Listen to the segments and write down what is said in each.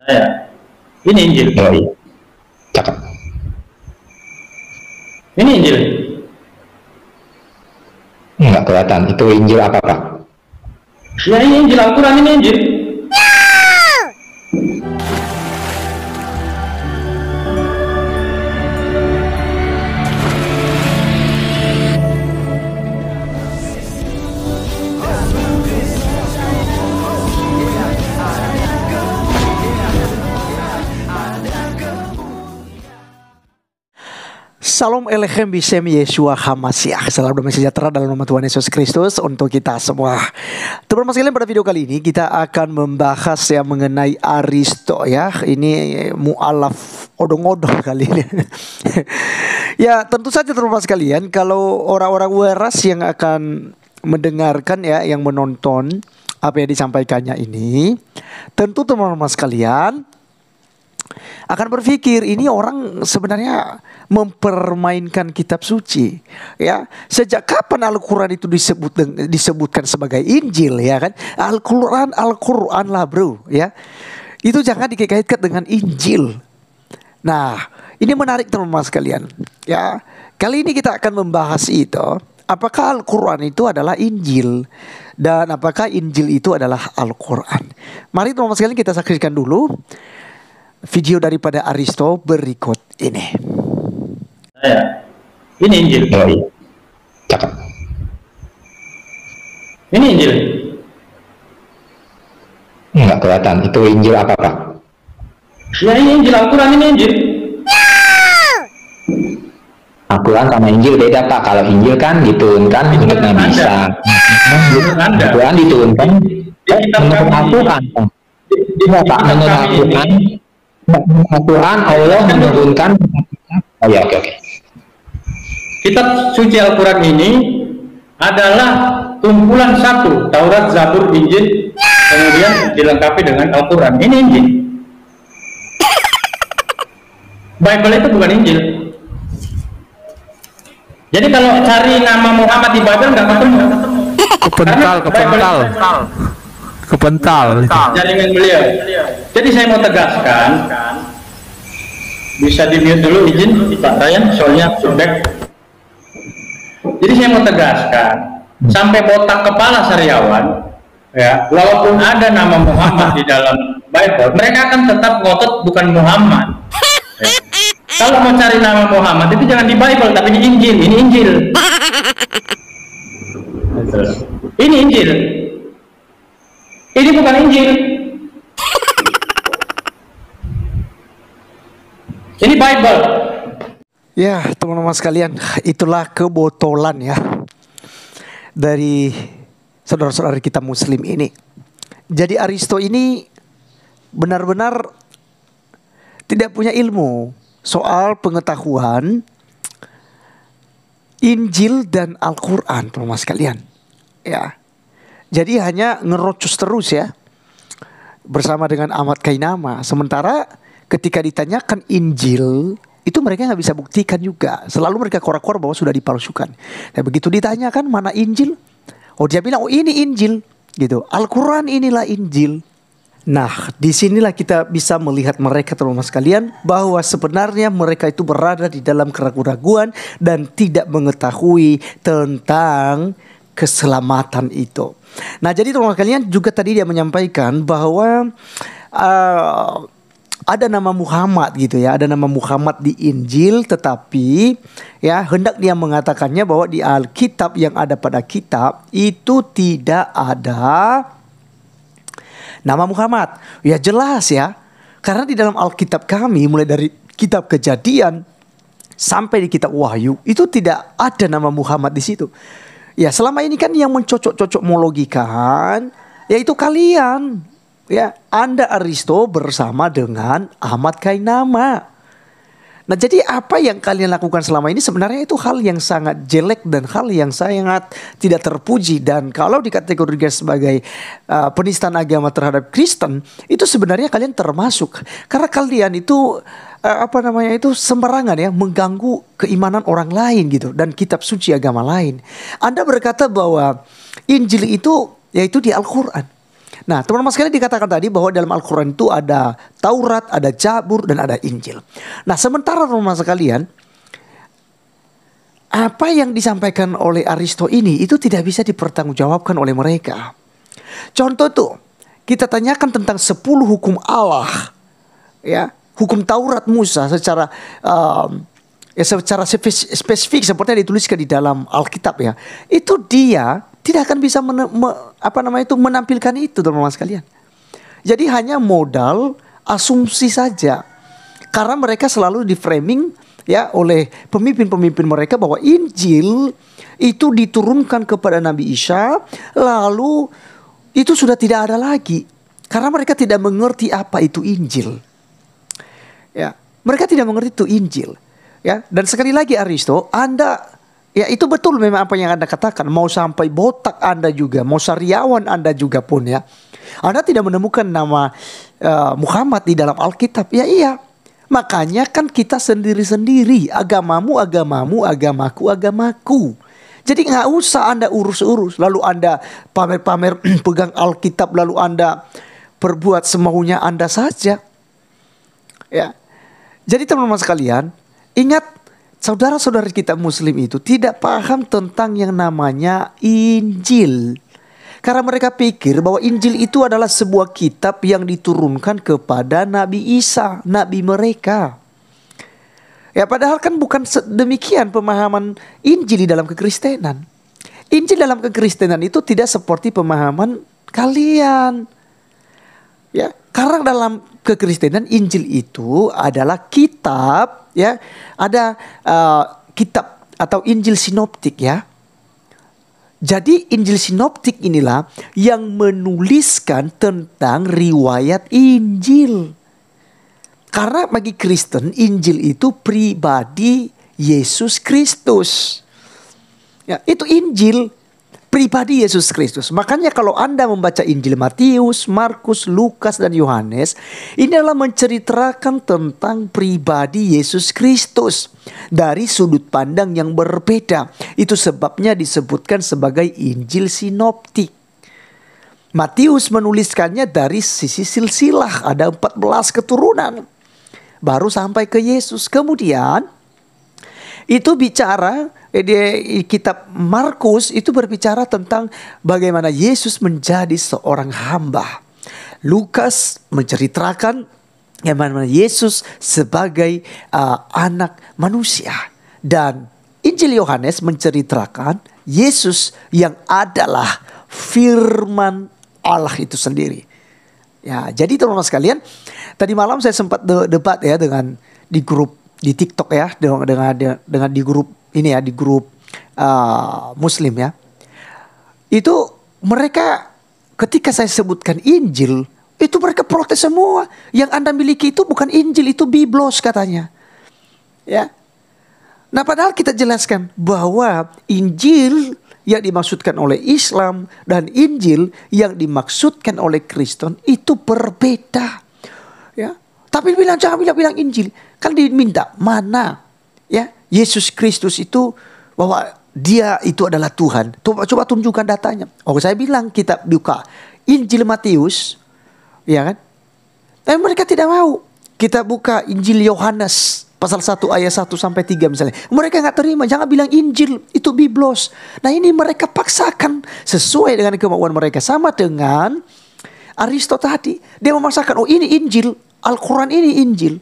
Saya. Ini Injil. Oh iya, cakep. Ini Injil. Nggak kelihatan. Itu Injil apa, Pak? Ya ini Injil, Al-Quran ini Injil. Salam Elechem Bishem Yeshua HaMashiach. Salam damai sejahtera dalam nama Tuhan Yesus Kristus untuk kita semua. Teman-teman sekalian, pada video kali ini kita akan membahas yang mengenai Aristo ya. Ini mu'alaf odong-odong kali ini. Ya tentu saja teman-teman sekalian, kalau orang-orang waras yang akan mendengarkan ya, yang menonton apa yang disampaikannya ini, tentu teman-teman sekalian akan berpikir ini orang sebenarnya mempermainkan kitab suci ya. Sejak kapan Al-Quran itu disebutkan sebagai Injil ya kan? Al-Quran lah bro ya. Itu jangan dikaitkan dengan Injil. Nah ini menarik teman-teman sekalian ya. Kali ini kita akan membahas itu, apakah Al-Quran itu adalah Injil dan apakah Injil itu adalah Al-Quran. Mari teman-teman sekalian kita saksikan dulu video daripada Aristo berikut ini. Saya. Ini Injil. Oh iya, cakep. Ini Injil. Nggak kelihatan. Itu Injil apa, Pak? Ya ini Injil, Al-Quran ini Injil. Al-Quran sama Injil beda, Pak. Kalau Injil kan diturunkan untuk Nabi Isa. Al-Quran diturunkan menurut Al-Quran. Menurut Al-Quran, Al-Quran Allah menurunkan. Oh ya, oke. Kitab suci Al-Quran ini adalah kumpulan satu, Taurat, Zabur, Injil, kemudian dilengkapi dengan Al-Quran. Ini Injil. Bible itu bukan Injil. Jadi kalau cari nama Muhammad di Bible nggak ketemu. Kepental. Jaringan beliau. Jadi saya mau tegaskan, bisa di mute dulu izin Pak Ryan, soalnya feedback. Jadi saya mau tegaskan, sampai botak kepala sariawan, ya, walaupun ada nama Muhammad di dalam Bible, mereka akan tetap ngotot bukan Muhammad. Ya. Kalau mau cari nama Muhammad itu jangan di Bible, tapi di Injil. Ini Injil. Ini Injil. Ini bukan Injil. Ini Bible. Ya teman-teman sekalian, itulah kebotolan ya dari saudara-saudara kita muslim ini. Jadi Aristo ini benar-benar tidak punya ilmu soal pengetahuan Injil dan Al-Quran teman-teman sekalian ya. Jadi hanya ngerocos terus ya bersama dengan Ahmad Kainama. Sementara ketika ditanyakan Injil itu mereka nggak bisa buktikan juga. Selalu mereka korak-korak bahwa sudah dipalsukan. Dan begitu ditanyakan mana Injil, oh dia bilang oh ini Injil gitu. Al-Quran inilah Injil. Nah disinilah kita bisa melihat mereka teman-teman sekalian bahwa sebenarnya mereka itu berada di dalam keraguan-raguan dan tidak mengetahui tentang keselamatan itu. Nah jadi teman-teman sekalian juga tadi dia menyampaikan bahwa ada nama Muhammad gitu ya, ada nama Muhammad di Injil, tetapi ya hendak dia mengatakannya bahwa di Alkitab yang ada pada kitab itu tidak ada nama Muhammad. Ya jelas ya, karena di dalam Alkitab kami mulai dari kitab Kejadian sampai di kitab Wahyu itu tidak ada nama Muhammad di situ. Ya selama ini kan yang mencocok-cocok mologikan yaitu kalian. Ya, Anda Aristo bersama dengan Ahmad Kainama. Nah, jadi apa yang kalian lakukan selama ini sebenarnya itu hal yang sangat jelek dan hal yang sangat tidak terpuji. Dan kalau dikategorikan sebagai penistaan agama terhadap Kristen, itu sebenarnya kalian termasuk. Karena kalian itu sembarangan ya, mengganggu keimanan orang lain gitu dan kitab suci agama lain. Anda berkata bahwa Injil itu yaitu di Al-Quran. Nah, teman-teman sekalian, dikatakan tadi bahwa dalam Al-Quran itu ada Taurat, ada Zabur, dan ada Injil. Nah, sementara teman-teman sekalian, apa yang disampaikan oleh Aristo ini itu tidak bisa dipertanggungjawabkan oleh mereka. Contoh tuh, kita tanyakan tentang 10 hukum Allah, ya, hukum Taurat Musa secara spesifik seperti yang dituliskan di dalam Alkitab, ya. Itu dia tidak akan bisa menampilkan itu, teman-teman sekalian. Jadi hanya modal asumsi saja. Karena mereka selalu di framing, ya, oleh pemimpin-pemimpin mereka bahwa Injil itu diturunkan kepada Nabi Isa, lalu itu sudah tidak ada lagi. Karena mereka tidak mengerti apa itu Injil. Ya, mereka tidak mengerti itu Injil. Ya, dan sekali lagi Aristo, Anda, ya, itu betul memang apa yang Anda katakan. Mau sampai botak Anda juga, mau sariawan Anda juga pun, ya, Anda tidak menemukan nama Muhammad di dalam Alkitab. Ya iya, makanya kan kita sendiri-sendiri, agamamu agamamu, agamaku agamaku. Jadi nggak usah Anda urus-urus, lalu Anda pamer-pamer pegang Alkitab, lalu Anda perbuat semaunya Anda saja. Ya, jadi teman-teman sekalian, ingat, saudara-saudara kita Muslim itu tidak paham tentang yang namanya Injil. Karena mereka pikir bahwa Injil itu adalah sebuah kitab yang diturunkan kepada Nabi Isa, nabi mereka. Ya, padahal kan bukan demikian pemahaman Injil di dalam kekristenan. Injil dalam kekristenan itu tidak seperti pemahaman kalian. Ya, karena dalam kekristenan Injil itu adalah kitab, ya, ada kitab atau Injil sinoptik, ya. Jadi Injil sinoptik inilah yang menuliskan tentang riwayat Injil. Karena bagi Kristen Injil itu pribadi Yesus Kristus. Ya, itu Injil pribadi Yesus Kristus. Makanya kalau Anda membaca Injil Matius, Markus, Lukas, dan Yohanes, ini adalah menceritakan tentang pribadi Yesus Kristus dari sudut pandang yang berbeda. Itu sebabnya disebutkan sebagai Injil sinoptik. Matius menuliskannya dari sisi silsilah, ada 14 keturunan, baru sampai ke Yesus. Kemudian itu bicara di kitab Markus itu berbicara tentang bagaimana Yesus menjadi seorang hamba. Lukas menceritakan bagaimana Yesus sebagai anak manusia. Dan Injil Yohanes menceritakan Yesus yang adalah firman Allah itu sendiri. Ya, jadi teman-teman sekalian, tadi malam saya sempat debat, ya, dengan di grup di TikTok, ya, dengan di grup ini, ya, di grup Muslim, ya. Itu mereka ketika saya sebutkan Injil, itu mereka protes semua. Yang Anda miliki itu bukan Injil, itu Biblos katanya. Ya. Nah, padahal kita jelaskan bahwa Injil yang dimaksudkan oleh Islam dan Injil yang dimaksudkan oleh Kristen itu berbeda. Ya. Tapi jangan bilang Injil. Kan diminta mana, ya, Yesus Kristus itu bahwa dia itu adalah Tuhan. Coba tunjukkan datanya. Oh, saya bilang kita buka Injil Matius, ya kan? Tapi mereka tidak mau. Kita buka Injil Yohanes pasal 1 ayat 1 sampai 3 misalnya. Mereka nggak terima. Jangan bilang Injil, itu Biblos. Nah, ini mereka paksakan sesuai dengan kemauan mereka. Sama dengan Aristo tadi. Dia memaksakan, oh ini Injil, Al-Quran ini Injil.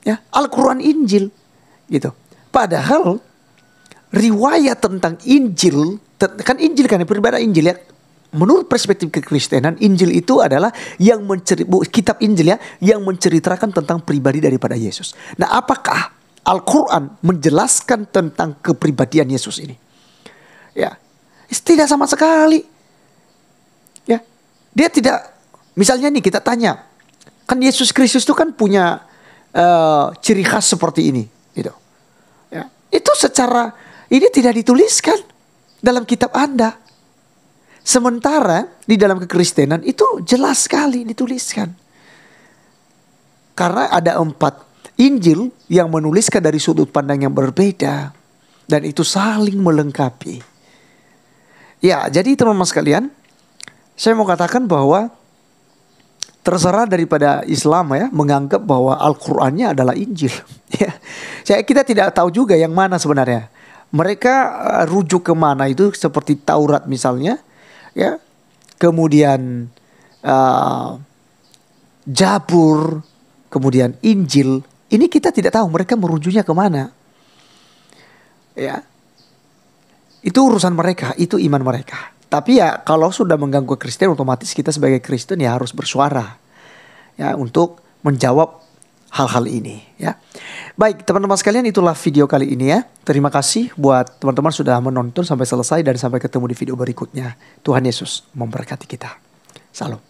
Ya, Al-Quran Injil gitu. Padahal riwayat tentang Injil, kan Injil kan berbeda Injil, ya. Menurut perspektif kekristenan, Injil itu adalah yang kitab Injil, ya, yang menceritakan tentang pribadi daripada Yesus. Nah, apakah Al-Quran menjelaskan tentang kepribadian Yesus ini? Ya, tidak sama sekali. Ya, dia tidak. Misalnya nih kita tanya, kan Yesus Kristus itu kan punya ciri khas seperti ini, gitu. Ya, itu secara ini tidak dituliskan dalam kitab Anda. Sementara di dalam kekristenan itu jelas sekali dituliskan. Karena ada 4 Injil yang menuliskan dari sudut pandang yang berbeda. Dan itu saling melengkapi. Ya, jadi teman-teman sekalian, saya mau katakan bahwa terserah daripada Islam ya menganggap bahwa Al-Qur'annya adalah Injil. Ya, kita tidak tahu juga yang mana sebenarnya. Mereka rujuk ke mana itu seperti Taurat misalnya, ya. Kemudian Zabur, kemudian Injil. Ini kita tidak tahu mereka merujuknya kemana. Ya, itu urusan mereka, itu iman mereka. Tapi ya kalau sudah mengganggu Kristen, otomatis kita sebagai Kristen ya harus bersuara ya untuk menjawab hal-hal ini ya. Baik teman-teman sekalian, itulah video kali ini ya. Terima kasih buat teman-teman sudah menonton sampai selesai dan sampai ketemu di video berikutnya. Tuhan Yesus memberkati kita. Salam.